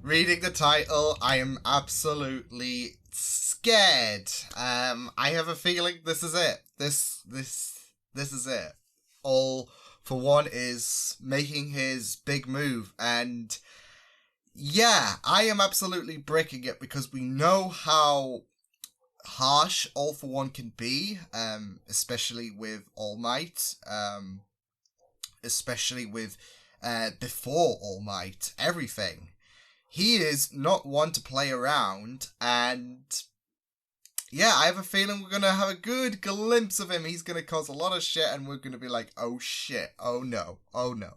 reading the title, I am absolutely scared. I have a feeling this is it. This is it. All for One is making his big move, and yeah, I am absolutely breaking it because we know how harsh All for One can be, especially with All Might, especially with before All Might, everything. He is not one to play around, and yeah, I have a feeling we're going to have a good glimpse of him. He's going to cause a lot of shit, and we're going to be like, oh shit, oh no, oh no.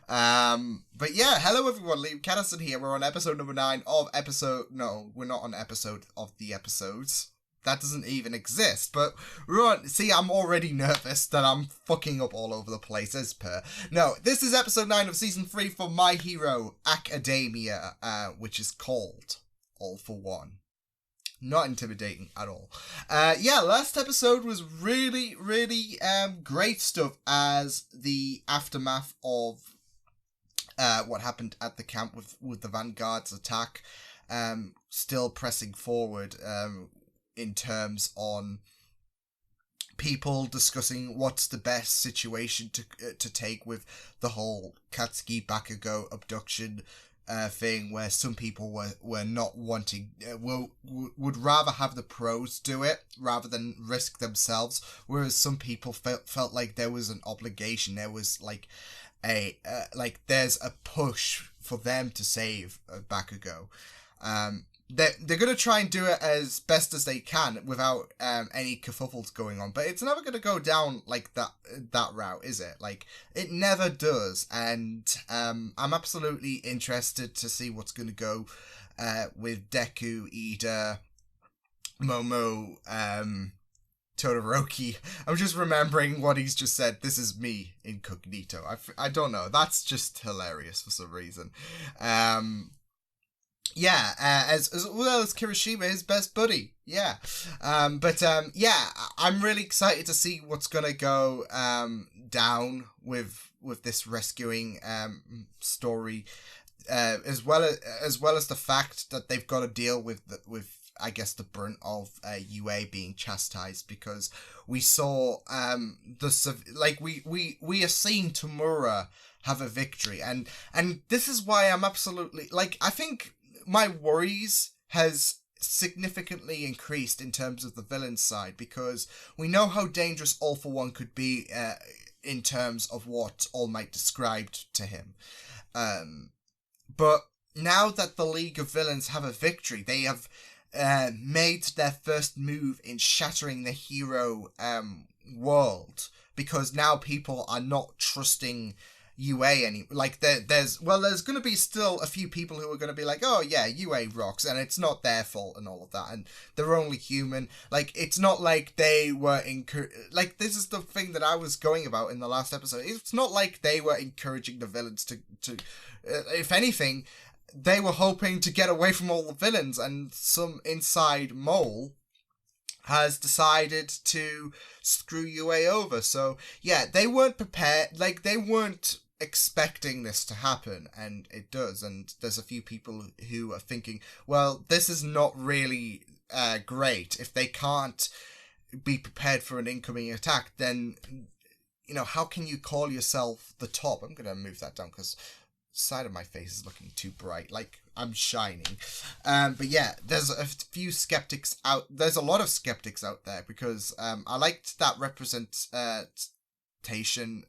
But yeah, hello everyone, Liam Catterson here. We're on episode number 9 of no, we're not on episode of the episodes. That doesn't even exist, but we're on, see, I'm already nervous that I'm fucking up all over the place as per. No, this is episode 9 of season 3 for My Hero Academia, which is called All for One. Not intimidating at all. Yeah, last episode was really, really great stuff as the aftermath of what happened at the camp with the Vanguard's attack still pressing forward in terms on people discussing what's the best situation to take with the whole Katsuki Bakugo abduction thing, where some people were not wanting, would rather have the pros do it rather than risk themselves, whereas some people felt like there was an obligation, there was like there's a push for them to save Bakugo. They're going to try and do it as best as they can without any kerfuffles going on, but it's never going to go down like that route, is it? Like, it never does, and I'm absolutely interested to see what's going to go with Deku, Ida, Momo, Todoroki. I'm just remembering what he's just said. This is me incognito. I don't know. That's just hilarious for some reason. Yeah, as well as Kirishima, his best buddy. Yeah. Yeah, I'm really excited to see what's gonna go down with this rescuing story, as well as the fact that they've got to deal with I guess the brunt of UA being chastised, because we saw we are seeing Tamura have a victory, and this is why I'm absolutely, like, I think my worries has significantly increased in terms of the villain side, because we know how dangerous All for One could be in terms of what All Might described to him. But now that the League of Villains have a victory, they have made their first move in shattering the hero world, because now people are not trusting UA any, like, there's going to be still a few people who are going to be like, oh yeah, UA rocks, and it's not their fault and all of that, and they're only human. Like, it's not like they were like, this is the thing that I was going about in the last episode. It's not like they were encouraging the villains to if anything, they were hoping to get away from all the villains, and some inside mole has decided to screw UA over. So yeah, they weren't prepared, like, they weren't expecting this to happen, and it does. And there's a few people who are thinking, well, this is not really great. If they can't be prepared for an incoming attack, then, you know, how can you call yourself the top? I'm gonna move that down because side of my face is looking too bright, like I'm shining. But yeah, there's a few skeptics out. There's a lot of skeptics out there, because I liked that representation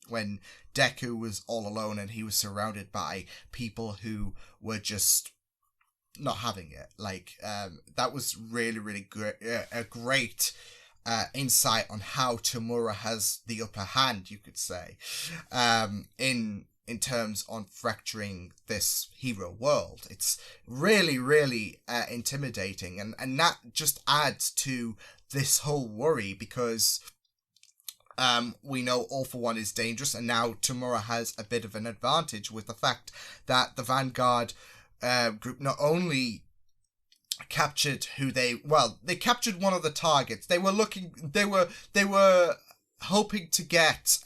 when Deku was all alone and he was surrounded by people who were just not having it. Like, that was really, really great. A great insight on how Tamura has the upper hand, you could say, in terms on fracturing this hero world. It's really, really intimidating, and that just adds to this whole worry, because we know All for One is dangerous, and now Tamura has a bit of an advantage with the fact that the Vanguard group not only captured they captured one of the targets. They were hoping to get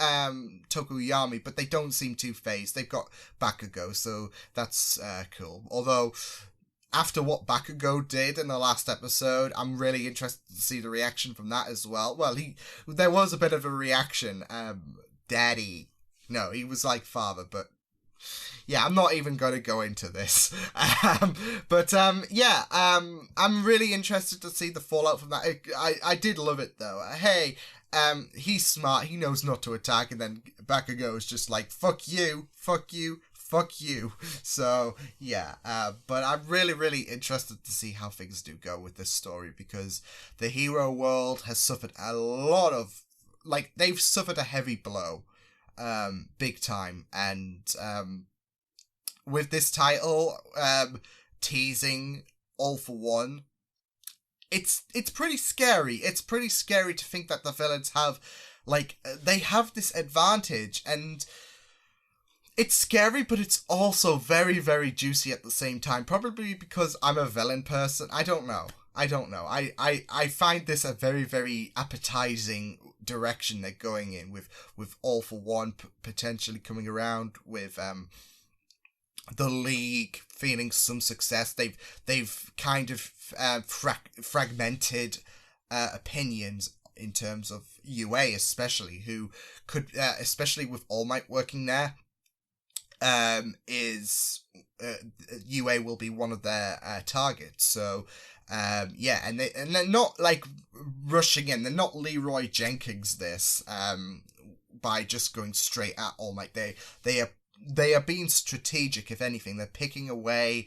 Tokuyami, but they don't seem too phased. They've got Bakugo, so that's cool. Although, after what Bakugo did in the last episode, I'm really interested to see the reaction from that as well. Well, there was a bit of a reaction. Daddy. No, he was like father, but yeah, I'm not even going to go into this. I'm really interested to see the fallout from that. I did love it, though. Hey, he's smart, he knows not to attack, and then Bakugo is just like, fuck you, fuck you, fuck you. So, yeah, but I'm really, really interested to see how things do go with this story, because the hero world has suffered a lot of, like, they've suffered a heavy blow, big time, and, with this title, teasing All for One, it's pretty scary. It's pretty scary to think that the villains have, like, they have this advantage, and it's scary, but it's also very, very juicy at the same time. Probably because I'm a villain person. I don't know. I find this a very, very appetizing direction they're going in with All for One potentially coming around, with the League feeling some success. They've kind of fragmented opinions in terms of UA, especially, who could, especially with All Might working there, UA will be one of their targets. So and they're not like rushing in. They're not Leroy Jenkins this by just going straight at All Might. They are being strategic, if anything. They're picking away,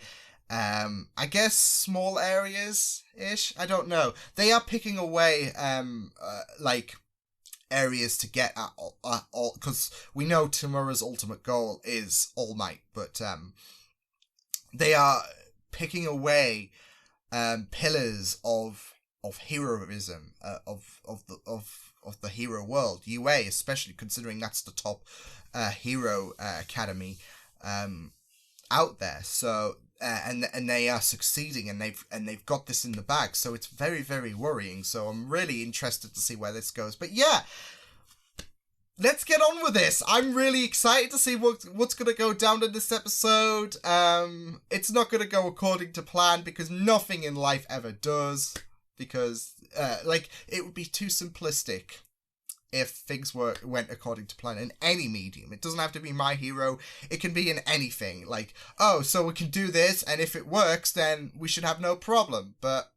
I guess, small areas-ish? I don't know. They are picking away, like, areas to get at all, because we know Tamura's ultimate goal is All Might, but they are picking away pillars of heroism, of the hero world. UA, especially, considering that's the top hero academy out there. So and they are succeeding, and they've got this in the bag. So it's very, very worrying. So I'm really interested to see where this goes. But yeah, let's get on with this. I'm really excited to see what's going to go down in this episode. It's not going to go according to plan, because nothing in life ever does. Because it would be too simplistic if things went according to plan in any medium. It doesn't have to be My Hero. It can be in anything. Like, oh, so we can do this, and if it works, then we should have no problem. But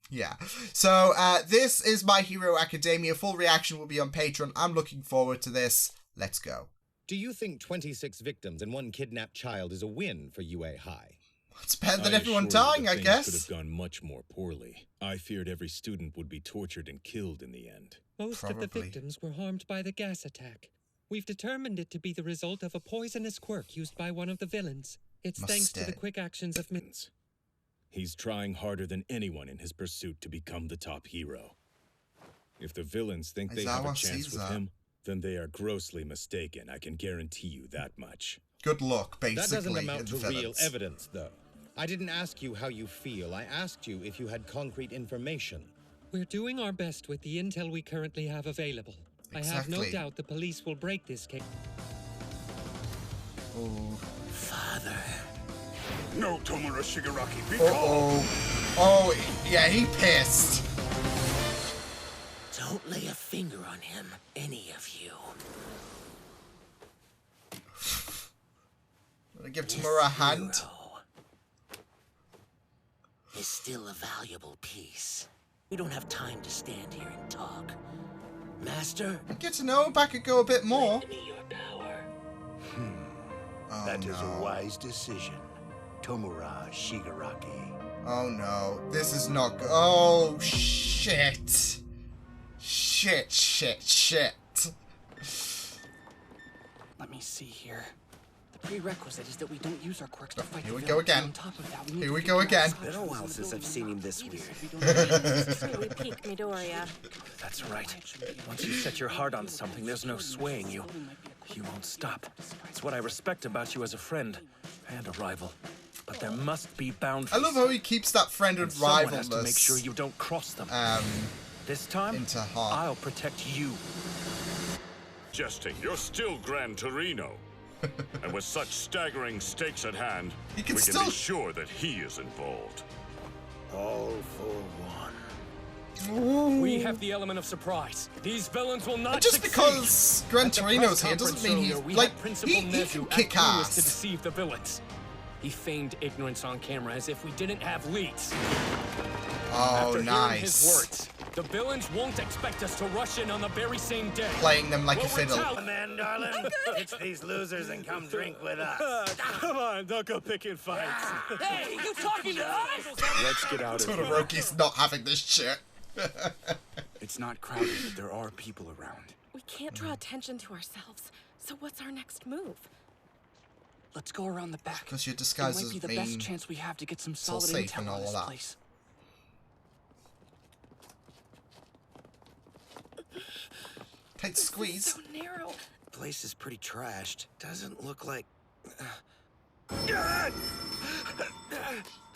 yeah. So this is My Hero Academia. Full reaction will be on Patreon. I'm looking forward to this. Let's go. Do you think 26 victims and 1 kidnapped child is a win for UA High? It's better than everyone dying, I guess. Could have gone much more poorly. I feared every student would be tortured and killed in the end. Most of the victims were harmed by the gas attack. We've determined it to be the result of a poisonous quirk used by one of the villains. It's thanks to the quick actions of He's trying harder than anyone in his pursuit to become the top hero. If the villains think they have a chance with him, then they are grossly mistaken. I can guarantee you that much. Good luck, basically. That doesn't amount to real evidence, though. I didn't ask you how you feel. I asked you if you had concrete information. We're doing our best with the intel we currently have available. Exactly. I have no doubt the police will break this case. Oh. Father. No, Tomura Shigaraki, be calm. Oh, yeah, he pissed. Don't lay a finger on him, any of you. I'm gonna give Tamura a hand. Is still a valuable piece. We don't have time to stand here and talk. Master? Get to know Bakugo a bit more. Lend me your power. Oh, that is a wise decision, Tomura Shigaraki. Oh no, this is not good. Oh shit. Shit. Let me see here. The prerequisite is that we don't use our quirks to fight. Here we go again. Here we go again. It's been a while since I've seen him this weird. We peak Midoriya. That's right. Once you set your heart on something, there's no swaying you. You won't stop. It's what I respect about you as a friend and a rival. But there must be boundaries. I love how he keeps that friend and rivalness. Someone has to make sure you don't cross them. This time, into heart. I'll protect you. Jesting, you're still Gran Torino. And with such staggering stakes at hand, we can be sure that he is involved. All for one. Ooh. We have the element of surprise. These villains will not just succeed. because Gran Torino's here doesn't mean he's like he can kick ass. To deceive the villains. He feigned ignorance on camera as if we didn't have leads. Oh, After nice. hearing his words, the villains won't expect us to rush in on the very same day. Playing them like a fiddle. Come in, darling. It's these losers and come drink with us. Come on, don't go picking fights. Hey, you talking to us? Let's get out of here. Todoroki's not having this shit. It's not crowded, but there are people around. We can't draw attention to ourselves. So what's our next move? Let's go around the back. Because your disguises it might be the mean best chance we have to get some it's all solid safe intel and on all this that. place. Tight squeeze. So narrow. The place is pretty trashed. Doesn't look like...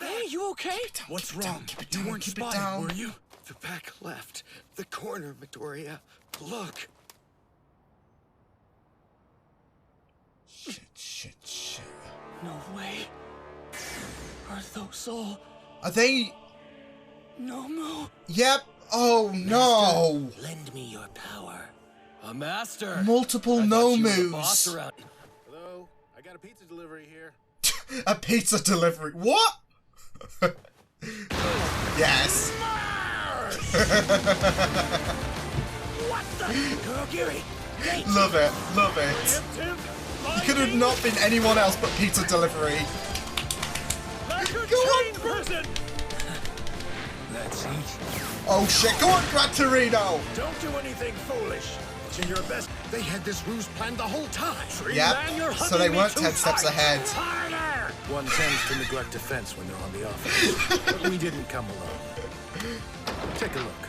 Hey, you okay? What's wrong? You weren't keep it spotted, down. were you? The back left. The corner, Midoriya. Look. Shit. No way. Are those all Are they? Nomu? Yep. Oh no. Lend me your power. A master. Multiple no moves. Hello? I got a pizza delivery here. A pizza delivery. What? Yes. What the? Kurogiri! Love it. You could have not been anyone else but pizza delivery. Go on, person. Let's eat. Oh shit, go on, Gran Torino! Don't do anything foolish. It's in your best. They had this ruse planned the whole time. Yep, so they weren't 10 steps ahead. One tends to neglect defense when they're on the offense. But we didn't come alone. Take a look.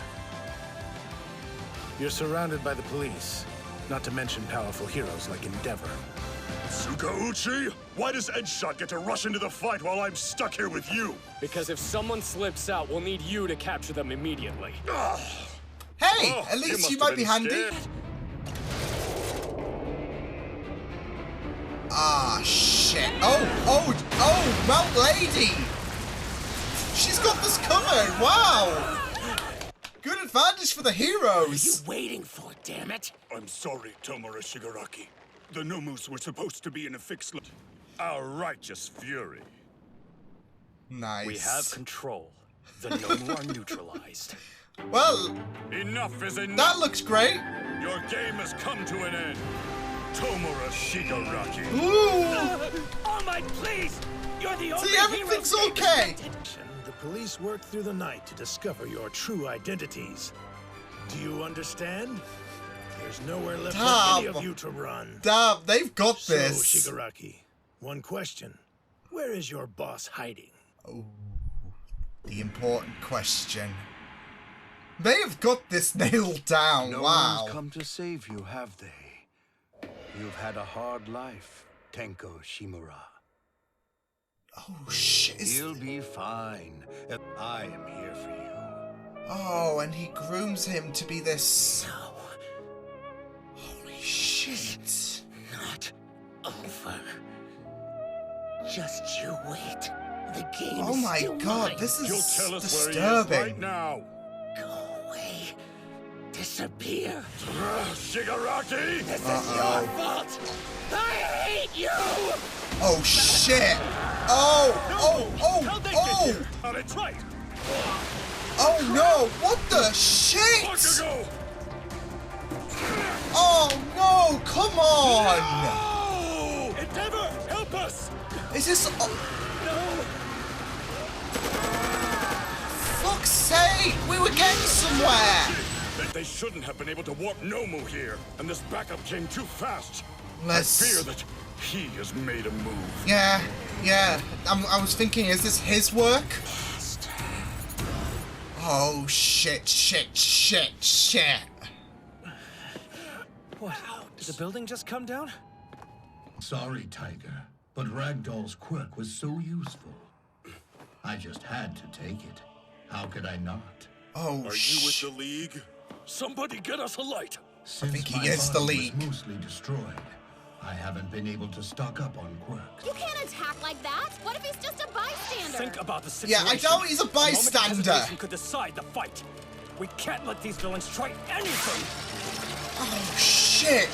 You're surrounded by the police, not to mention powerful heroes like Endeavor. Tsukauchi? Why does Edgeshot get to rush into the fight while I'm stuck here with you? Because if someone slips out, we'll need you to capture them immediately. Hey, Oh, at least must you have might be been handy. scared. Ah, shit. Oh, Mount Lady! She's got this covered, wow! Good advantage for the What are you heroes! waiting for, damn it? I'm sorry, Tomura Shigaraki. The Nomus were supposed to be in a fixed... Our righteous fury. Nice. We have control. The Nomu are neutralized. Well, Enough is enough! that looks great. Your game has come to an end. Tomura Shigaraki. Ooh! All Might, please! You're the only See, everything's hero okay. The police worked through the night to discover your true identities. Do you understand? There's nowhere left for any of you to run. Damn, they've got So, this. Shigaraki, one question. Where is your boss hiding? Oh, the important question. They have got this nailed down, No wow. one's come to save you, have they? You've had a hard life, Tenko Shimura. Oh, shit. He'll be fine. I am here for you. Oh, and he grooms him to be this... No, Holy shit. not over. Just you wait. The game Oh is my still god, mine. this is You'll tell us disturbing. where he is right now. Go away. Disappear. Shigaraki! This is your fault. I hate you! Oh shit! Oh! Oh, it's right! Oh no! What the shit? Bakugo! Oh no! Come on! No! Endeavor, help us! Is this? No! Fuck's sake! We were getting somewhere. They shouldn't have been able to warp Nomu here, and this backup came too fast. Let's. I fear that he has made a move. Yeah. I was thinking, is this his work? Oh shit! What? Did the building just come down? Sorry, Tiger, but Ragdoll's quirk was so useful. I just had to take it. How could I not? Oh, Are you with the League? Somebody get us a light. I think he is the League. Mostly destroyed. I haven't been able to stock up on quirks. You can't attack like that. What if he's just a bystander? Think about the situation. Yeah, I know he's a bystander. Could decide the fight. We can't let these villains try anything. Oh, shit.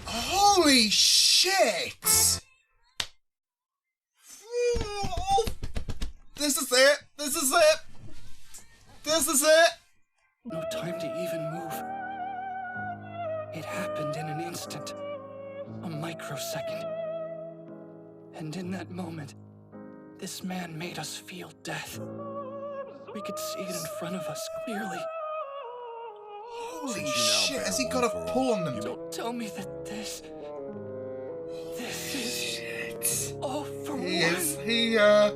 Holy shit! This is it! No time to even move. It happened in an instant. A microsecond. And in that moment, this man made us feel death. We could see it in front of us clearly. Holy shit, has he got a pull on them? Don't tell me that this is all for one. He is here.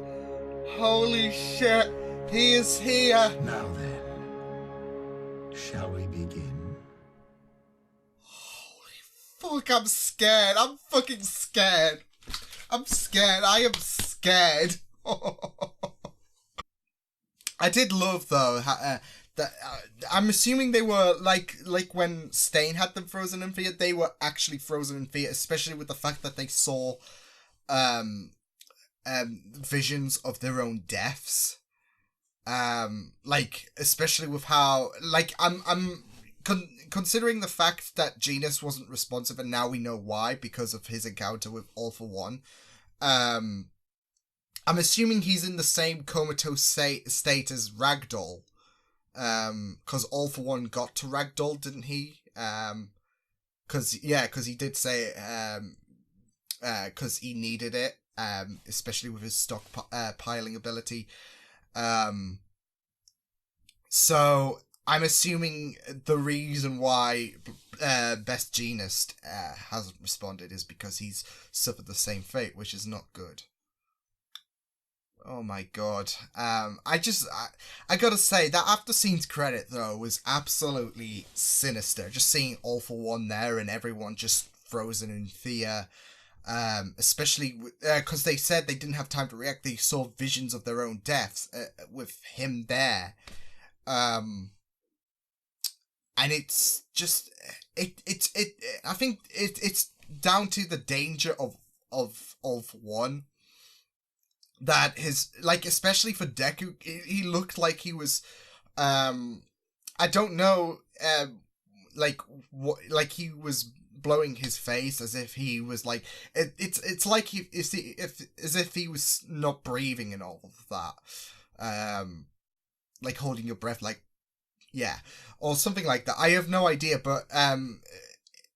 Holy shit, he is here. Now then, shall we begin? Holy fuck, I'm scared. I'm fucking scared. I'm scared. I am scared. I did love, though, that I'm assuming they were like when Stain had them frozen in fear, they were actually frozen in fear, especially with the fact that they saw visions of their own deaths. Like, especially with how, like, I'm considering the fact that Genus wasn't responsive, and now we know why, because of his encounter with All for One. I'm assuming he's in the same comatose state as Ragdoll. Because All for One got to Ragdoll, didn't he? Because he did say because he needed it, especially with his stock piling ability. So I'm assuming the reason why Best Genist hasn't responded is because he's suffered the same fate, which is not good. Oh my god. I gotta say, that after scenes credit, though, was absolutely sinister. Just seeing All for One there and everyone just frozen in fear. Especially because they said they didn't have time to react. They saw visions of their own deaths with him there. And it's just... I think it's down to the danger of All for One. That his, like, especially for Deku, he looked like he was, I don't know, like, what, like he was blowing his face as if he was like, it's like as if he was not breathing and all of that, like holding your breath, like, yeah, or something like that. I have no idea, but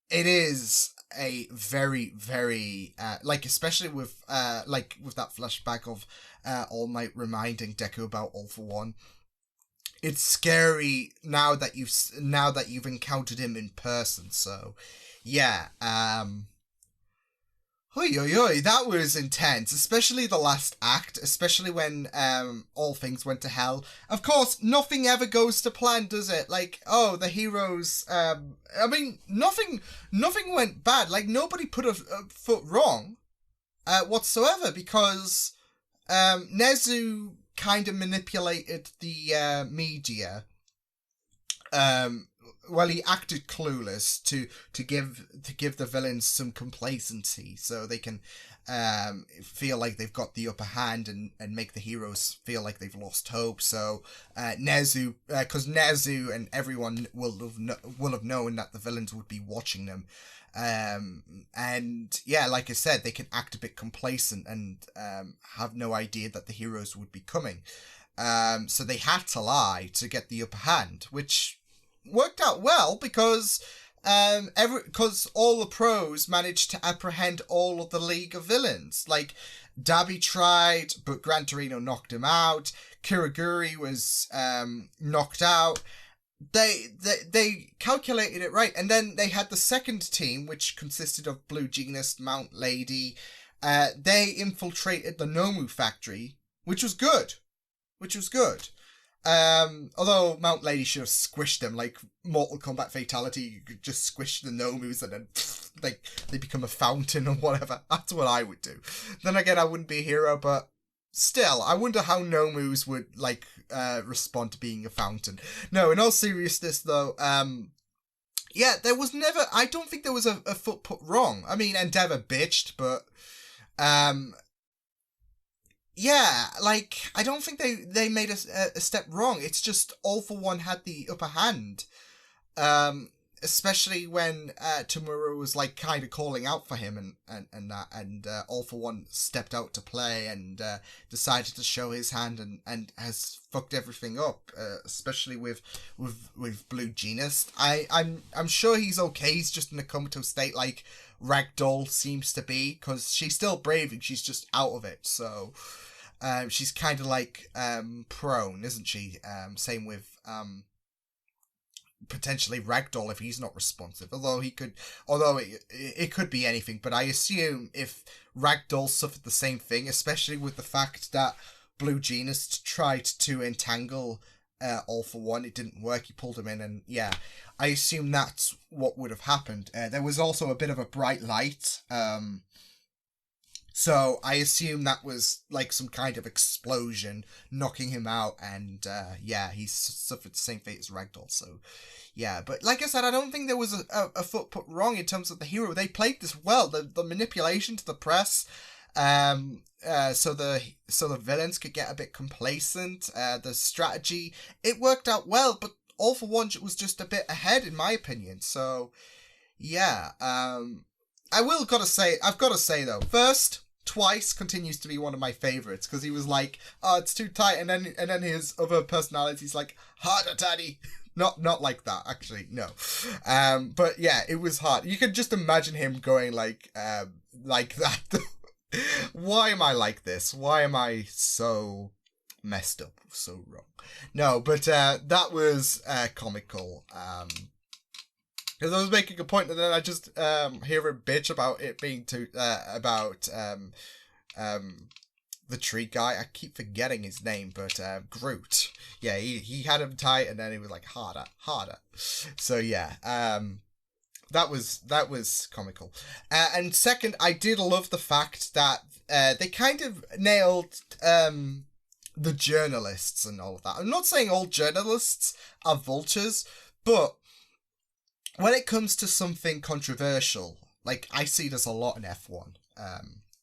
it is a very, very like, especially with like with that flashback of All Might reminding Deku about All for One. It's scary now that you've encountered him in person. So yeah, that was intense, especially the last act, especially when all things went to hell. Of course, nothing ever goes to plan, does it? Like, oh, the heroes, I mean, nothing went bad. Like, nobody put a foot wrong whatsoever, because Nezu kind of manipulated the media. Well, he acted clueless to give the villains some complacency, so they can feel like they've got the upper hand and make the heroes feel like they've lost hope. So Nezu, because Nezu and everyone will have known that the villains would be watching them, and yeah, like I said, they can act a bit complacent and have no idea that the heroes would be coming. So they had to lie to get the upper hand, which worked out well, because all the pros managed to apprehend all of the League of Villains. Like, Dabi tried, but Gran Torino knocked him out. Kiriguri was knocked out. They calculated it right, and then they had the second team, which consisted of Blue Genist, Mount Lady. They infiltrated the Nomu factory, which was good. Although Mount Lady should have squished them, like Mortal Kombat Fatality, you could just squish the Nomus and then they become a fountain or whatever. That's what I would do. Then again, I wouldn't be a hero, but still, I wonder how Nomus would respond to being a fountain. No, in all seriousness though, yeah, there was never, I don't think there was a foot put wrong. I mean, Endeavor bitched, but yeah, like, I don't think they made a step wrong. It's just All For One had the upper hand. Especially when Tamura was, like, kind of calling out for him and that, and All For One stepped out to play and decided to show his hand and has fucked everything up, especially with Blue Genius. I'm sure he's okay. He's just in a comatose state, like Ragdoll seems to be, because she's still braving, she's just out of it, so she's kind of like prone, isn't she? Same with potentially Ragdoll if he's not responsive, although it could be anything, but I assume if Ragdoll suffered the same thing, especially with the fact that Blue Genius tried to entangle All For One, it didn't work, he pulled him in, and yeah, I assume that's what would have happened. There was also a bit of a bright light, so I assume that was like some kind of explosion knocking him out, and yeah, he suffered the same fate as Ragdoll, so yeah. But like I said, I don't think there was a foot put wrong in terms of the hero. They played this well, the manipulation to the press, so the villains could get a bit complacent, the strategy, it worked out well, but All For One was just a bit ahead in my opinion, so yeah. I've got to say though, first, Twice continues to be one of my favorites, because he was like, oh, it's too tight, and then his other personality's like, harder, daddy. Not like that, actually, no. But yeah, it was hard. You could just imagine him going like that. Why am I like this? Why am I so messed up, so wrong? No, but that was comical. Because I was making a point, and then I just hear a bitch about it being too about the tree guy. I keep forgetting his name, but Groot. Yeah, he had him tight, and then he was like harder. So yeah, that was comical. And second, I did love the fact that they kind of nailed the journalists and all of that. I'm not saying all journalists are vultures, but when it comes to something controversial, like I see this a lot in F1,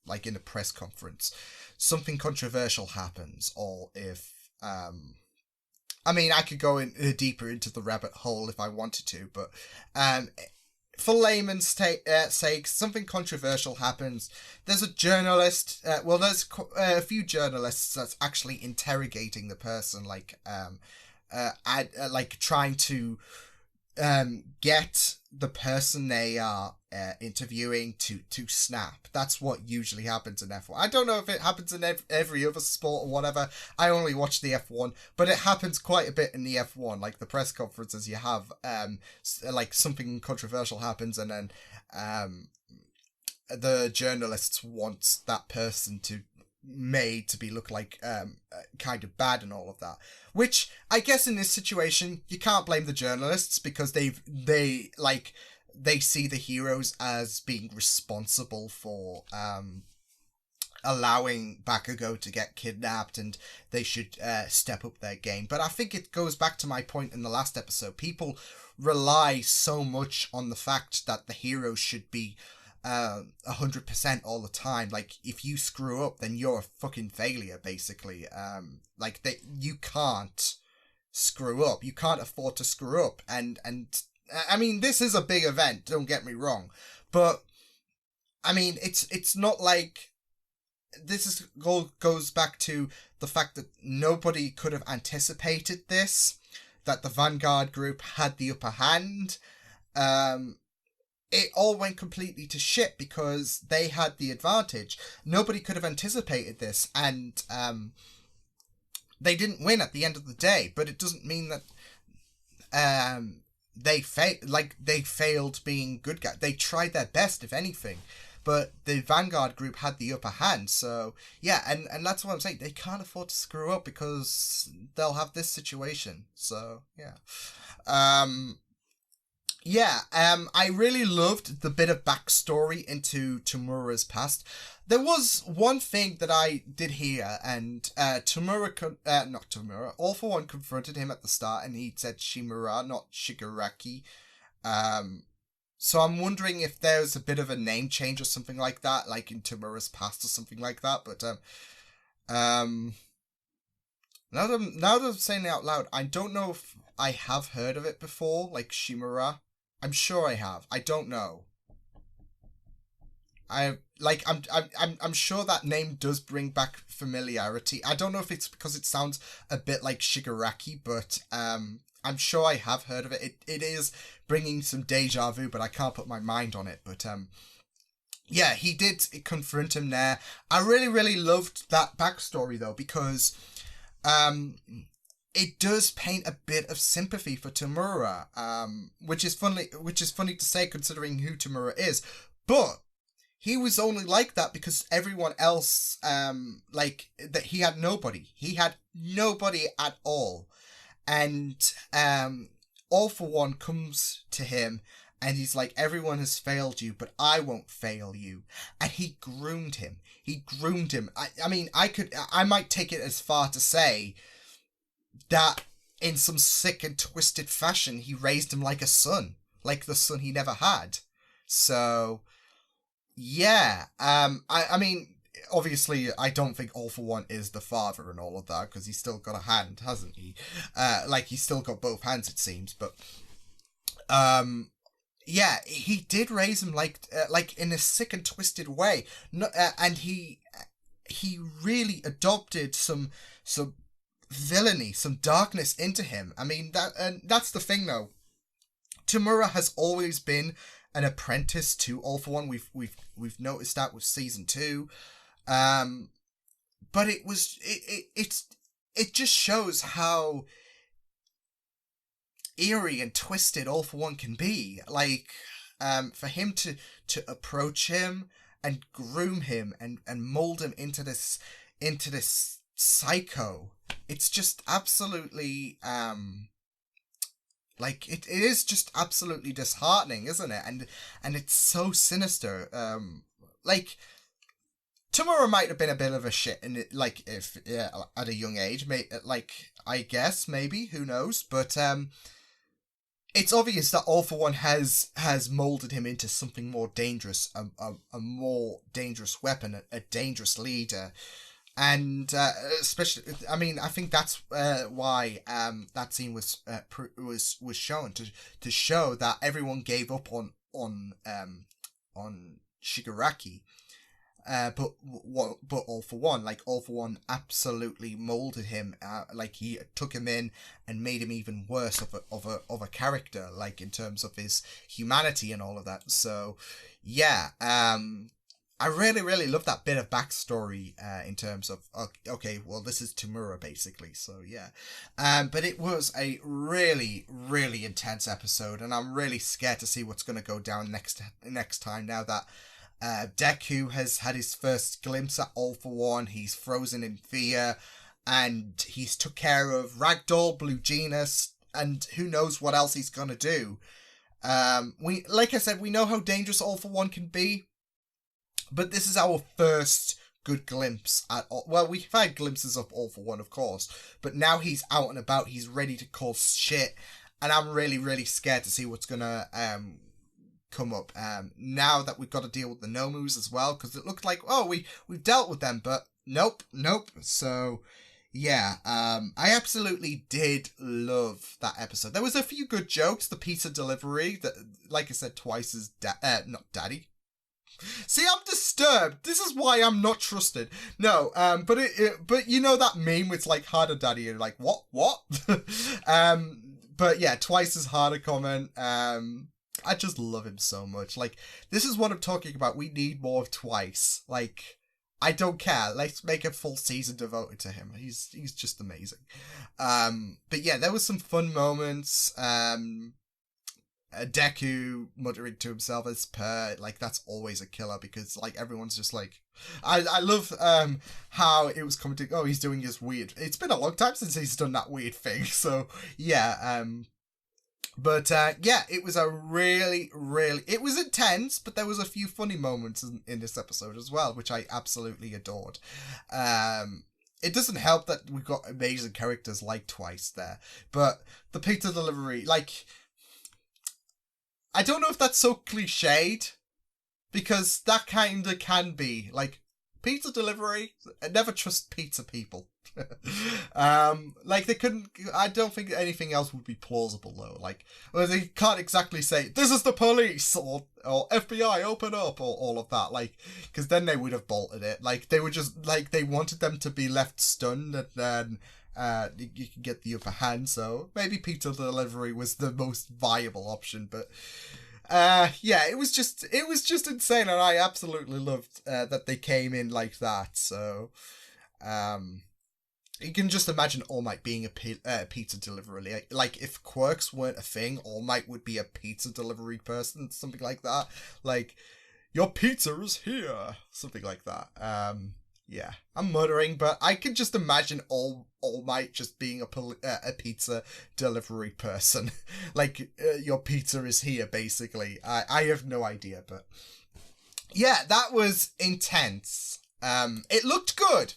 like in a press conference, something controversial happens, or if, I mean, I could go in deeper into the rabbit hole if I wanted to, but for layman's sake, something controversial happens. There's a journalist, there's a few journalists that's actually interrogating the person, like trying to get the person they are interviewing to snap. That's what usually happens in F1. I don't know if it happens in every other sport or whatever. I only watch the F1, but it happens quite a bit in the F1. Like the press conferences, you have like something controversial happens, and then the journalists want that person to be look like kind of bad and all of that, which I guess in this situation you can't blame the journalists, because they see the heroes as being responsible for allowing Bakugo to get kidnapped, and they should step up their game. But I think it goes back to my point in the last episode. People rely so much on the fact that the heroes should be 100% all the time. Like, if you screw up, then you're a fucking failure, basically. You can't screw up. You can't afford to screw up. And I mean, this is a big event, don't get me wrong, but I mean, it's not like this goes back to the fact that nobody could have anticipated this, that the Vanguard group had the upper hand. It all went completely to shit because they had the advantage. Nobody could have anticipated this, and they didn't win at the end of the day. But it doesn't mean that they failed being good guys. They tried their best, if anything. but the Vanguard group had the upper hand. So yeah, and that's what I'm saying. They can't afford to screw up because they'll have this situation. So yeah. I really loved the bit of backstory into Tamura's past. There was one thing that I did hear, and All For One confronted him at the start, and he said Shimura, not Shigaraki. So I'm wondering if there's a bit of a name change or something like that, like in Tamura's past or something like that. But now that I'm saying it out loud, I don't know if I have heard of it before, like Shimura. I'm sure I have. I don't know. I'm sure that name does bring back familiarity. I don't know if it's because it sounds a bit like Shigaraki, but I'm sure I have heard of it. It is bringing some deja vu, but I can't put my mind on it. But yeah, he did confront him there. I really, really loved that backstory though, because it does paint a bit of sympathy for Tamura, which is funny to say considering who Tamura is. But he was only like that because everyone else, that he had nobody. He had nobody at all. And All For One comes to him and he's like, everyone has failed you, but I won't fail you. And he groomed him. I might take it as far to say that in some sick and twisted fashion, he raised him like a son, like the son he never had. So, yeah. I mean, obviously, I don't think All For One is the father and all of that, because he's still got a hand, hasn't he? He's still got both hands, it seems. But, yeah, he did raise him like in a sick and twisted way. And he really adopted some villainy, some darkness into him. I mean, that's the thing though. Tamura has always been an apprentice to All For One. We've noticed that with season 2. But it just shows how eerie and twisted All For One can be. Like, for him to approach him and groom him and mold him into this psycho. It's just absolutely, it is just absolutely disheartening, isn't it? And it's so sinister. Tamura might have been a bit of a shit in it, at a young age, I guess, maybe, who knows? But, it's obvious that All For One has molded him into something more dangerous, a more dangerous weapon, a dangerous leader. And especially, I mean, I think that's why that scene was shown to show that everyone gave up on Shigaraki, but All For One, All For One absolutely molded him, he took him in and made him even worse of a character, in terms of his humanity and all of that. So yeah, I really, really love that bit of backstory in terms of, okay, well, this is Tamura, basically, so yeah. But it was a really, really intense episode, and I'm really scared to see what's going to go down next time now that Deku has had his first glimpse at All For One. He's frozen in fear, and he's took care of Ragdoll, Blue Genius, and who knows what else he's going to do. Like I said, we know how dangerous All For One can be. But this is our first good glimpse at all. Well, we've had glimpses of All For One, of course. But now he's out and about. He's ready to cause shit. And I'm really, really scared to see what's going to come up. Now that we've got to deal with the Nomus as well. Because it looked like, we've dealt with them. But nope. So, yeah. I absolutely did love that episode. There was a few good jokes. The pizza delivery. That, like I said, twice as... not daddy. See, I'm disturbed. This is why I'm not trusted. No, but you know that meme with harder daddy, you're like, what? But yeah, twice as hard a comment. I just love him so much. This is what I'm talking about. We need more of Twice. I don't care. Let's make a full season devoted to him. He's just amazing. But yeah, there was some fun moments. Deku muttering to himself as per, like, that's always a killer, because, like, everyone's just like, I love how it was coming to, oh, he's doing his weird, it's been a long time since he's done that weird thing, so, yeah, but, yeah, it was a really, it was intense, but there was a few funny moments in this episode as well, which I absolutely adored. It doesn't help that we've got amazing characters like Twice there, but the pizza delivery, like, I don't know if that's so cliched, because that kind of can be, like, pizza delivery, I never trust pizza people. Like, they couldn't, I don't think anything else would be plausible, though. Like, well, they can't exactly say, this is the police, or FBI, open up, or all of that, like, because then they would have bolted it. Like, they were just, like, they wanted them to be left stunned, and then you can get the upper hand, so maybe pizza delivery was the most viable option, but yeah, it was just insane, and I absolutely loved that they came in like that. So you can just imagine All Might being a pizza delivery. Like, if quirks weren't a thing, All Might would be a pizza delivery person, something like that. Like, your pizza is here, something like that. Yeah, I'm muttering, but I can just imagine All Might just being a pizza delivery person. Like, your pizza is here, basically. I have no idea, but yeah, that was intense. It looked good.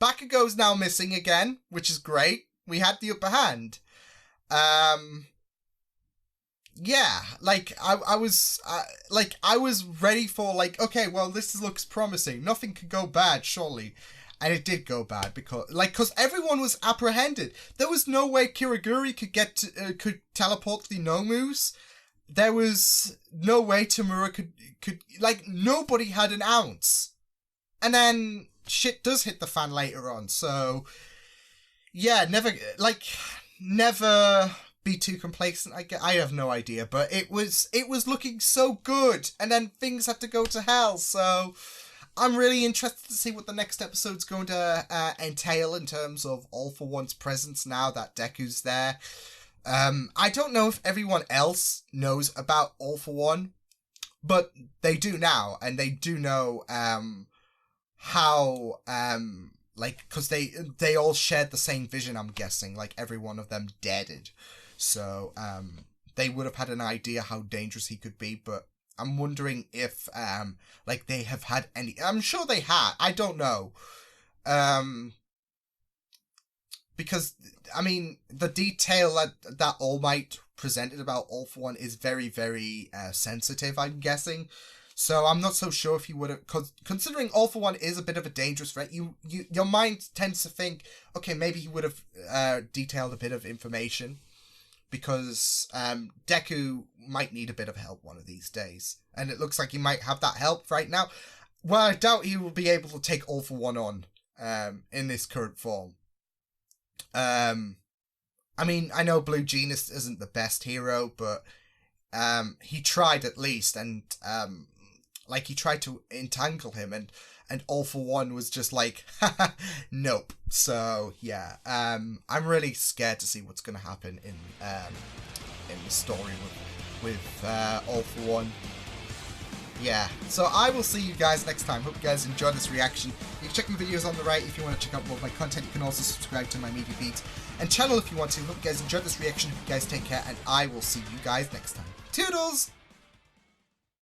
Bakugo's now missing again, which is great. We had the upper hand. Yeah, like, I was ready for, like, okay, well, this looks promising. Nothing could go bad, surely. And it did go bad, because everyone was apprehended. There was no way Kiriguri could teleport the Nomus. There was no way Tamura could, like, nobody had an ounce. And then shit does hit the fan later on, so, yeah, never be too complacent. I have no idea, but it was looking so good, and then things had to go to hell, so I'm really interested to see what the next episode's going to entail in terms of All For One's presence now that Deku's there. I don't know if everyone else knows about All For One, but they do now, and they do know how like, because they all shared the same vision, I'm guessing, like, every one of them deaded. So, they would have had an idea how dangerous he could be, but I'm wondering if, like, they have had any... I'm sure they had. I don't know. Because, I mean, the detail that All Might presented about All For One is very, very sensitive, I'm guessing. So I'm not so sure if he would have... Considering All For One is a bit of a dangerous threat, your mind tends to think, okay, maybe he would have detailed a bit of information. Because Deku might need a bit of help one of these days. And it looks like he might have that help right now. Well, I doubt he will be able to take All For One on in this current form. I mean, I know Blue Genius isn't the best hero, but he tried at least. And like, he tried to entangle him, and All For One was just like, nope. So, yeah, I'm really scared to see what's going to happen in the story with All For One. Yeah, so I will see you guys next time. Hope you guys enjoyed this reaction. You can check my videos on the right if you want to check out more of my content. You can also subscribe to my media feeds and channel if you want to. Hope you guys enjoyed this reaction. Hope you guys take care, and I will see you guys next time. Toodles!